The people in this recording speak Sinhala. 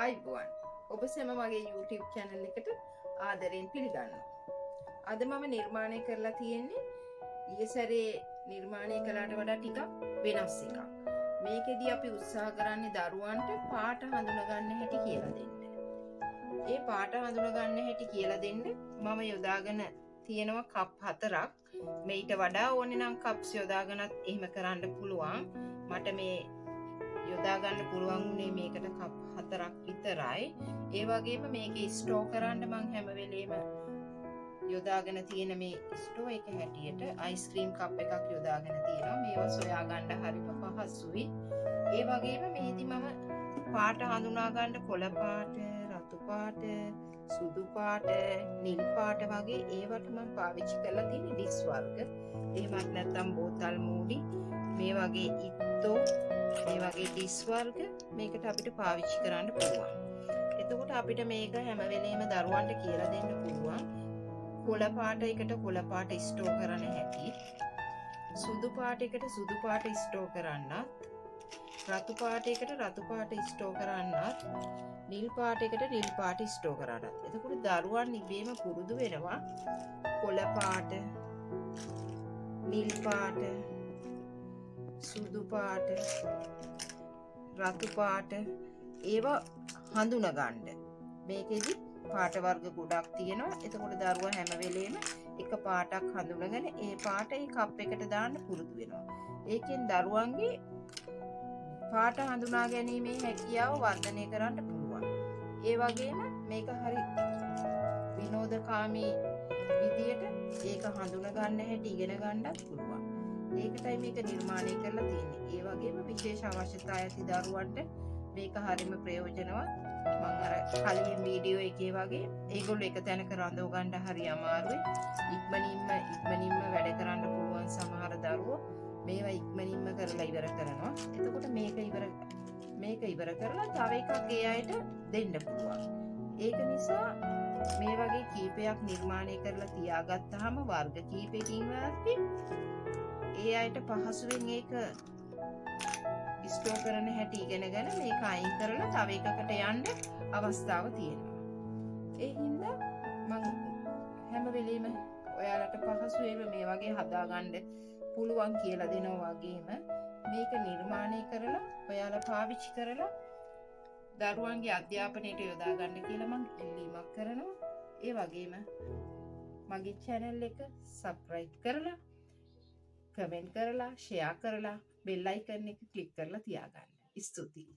අයිබෝන් ඔබ සැම මගේ YouTube channel එකට ආදරයෙන් පිළිගන්නවා. අද මම නිර්මාණය කරලා තියෙන්නේ ඊයේ සැරේ නිර්මාණය කළාට වඩා ටිකක් වෙනස් එකක්. මේකෙදී අපි උත්සාහ කරන්නේ දරුවන්ට පාට හඳුනා ගන්න හැටි කියලා දෙන්න. ඒ පාට හඳුනා ගන්න හැටි කියලා දෙන්න මම යොදාගෙන තියෙනවා කප් 4ක්. මේට වඩා ඕනේ නම් කප්ස් යොදාගෙනත් එහෙම කරන්න පුළුවන්. මට මේ යොදා ගන්න පුළුවන් උනේ මේකට කප් 4ක් විතරයි. ඒ වගේම මේකේ ස්ටෝ කරන්න මම හැම වෙලේම යොදාගෙන තියෙන මේ ස්ටෝ එක හැටියට අයිස්ක්‍රීම් කප් එකක් යොදාගෙන තියෙනවා. මේවා සොයා ගන්න හරිම පහසුයි. ඒ වගේම මේදි මම පාට හඳුනා ගන්න කොළ පාට, රතු පාට, සුදු පාට, නිල් පාට වගේ ඒවට මම පාවිච්චි කරලා තියෙන ඩිස් වර්ග. එහෙමත් නැත්නම් බෝතල් මූඩි මේ වගේ ඉත්තෝ මේ වගේ ඩිස් වර්ග මේකට අපිට පාවිච්චි කරන්න පුළුවන්. එතකොට අපිට මේක හැම වෙලේම දරුවන්ට කියලා දෙන්න පුළුවන්. කොළ පාට එකට කොළ පාට ස්ටෝ කරන හැටි, සුදු පාට එකට සුදු පාට ස්ටෝ කරන්නත්, රතු පාට එකට රතු පාට ස්ටෝ කරන්නත්, නිල් පාට එකට නිල් පාට ස්ටෝ කරන්නත්. එතකොට දරුවන් ඉබේම පුරුදු වෙනවා කොළ පාට, නිල් පාට, සුදු පාට, රතු පාට ඒවා හඳුනා ගන්න. මේකෙදි පාට වර්ග ගොඩක් තියෙනවා. එතකොට දරුවා හැම වෙලේම එක පාටක් හඳුනගෙන ඒ පාට ඒ කප් එකට දාන්න පුරුදු වෙනවා. ඒකෙන් දරුවන්ගේ පාට හඳුනා ගැනීමේ හැකියාව වර්ධනය කරන්න පුළුවන්. ඒ වගේම මේක හරි විනෝදකාමී විදියට ඒක හඳුනා ගන්න හැටි ඉගෙන ගන්නත් පුළුවන්. ඒකටයි මේක නිර්මාණය කරලා තියෙන්නේ. ඒ වගේම විශේෂ අවශ්‍යතා ඇති දරුවන්ට මේක හරිම ප්‍රයෝජනවත්. මම අර කලින් වීඩියෝ එකේ වගේ ඒගොල්ලෝ එක තැනක රඳව ගන්න හරි අමාරුයි. ඉක්මනින්ම වැඩ කරන්න පුළුවන් සමහර දරුවෝ මේවා ඉක්මනින්ම කරලා ඉවර කරනවා. එතකොට මේක ඉවර කරලා තව එකක් ඒ අයට දෙන්න පුළුවන්. ඒක නිසා මේ වගේ කීපයක් නිර්මාණය කරලා තියාගත්තාම වර්ග කීපයකින් වාස්ති ඒ අයට පහසුවෙන් ඒක ස්ටෝ කරන හැටි ඉගෙනගෙන මේක අයින් කරලා තව එකකට යන්න අවස්ථාව තියෙනවා. ඒ හින්දා මම හැම වෙලෙම ඔයාලට පහසුවෙන් මේ වගේ හදාගන්න පුළුවන් කියලා දෙනවා. වගේම මේක නිර්මාණය කරලා ඔයාලා පාවිච්චි කරලා දරුවන්ගේ අධ්‍යාපනයට යොදා ගන්න කියලා මම ඉල්ලීමක් කරනවා. ඒ වගේම මගේ channel එක subscribe කරලා, කමෙන්ට් කරලා, ෂෙයා කරලා, බෙල් අයිකන් එක ක්ලික් කරලා තියාගන්න. ස්තුතියි.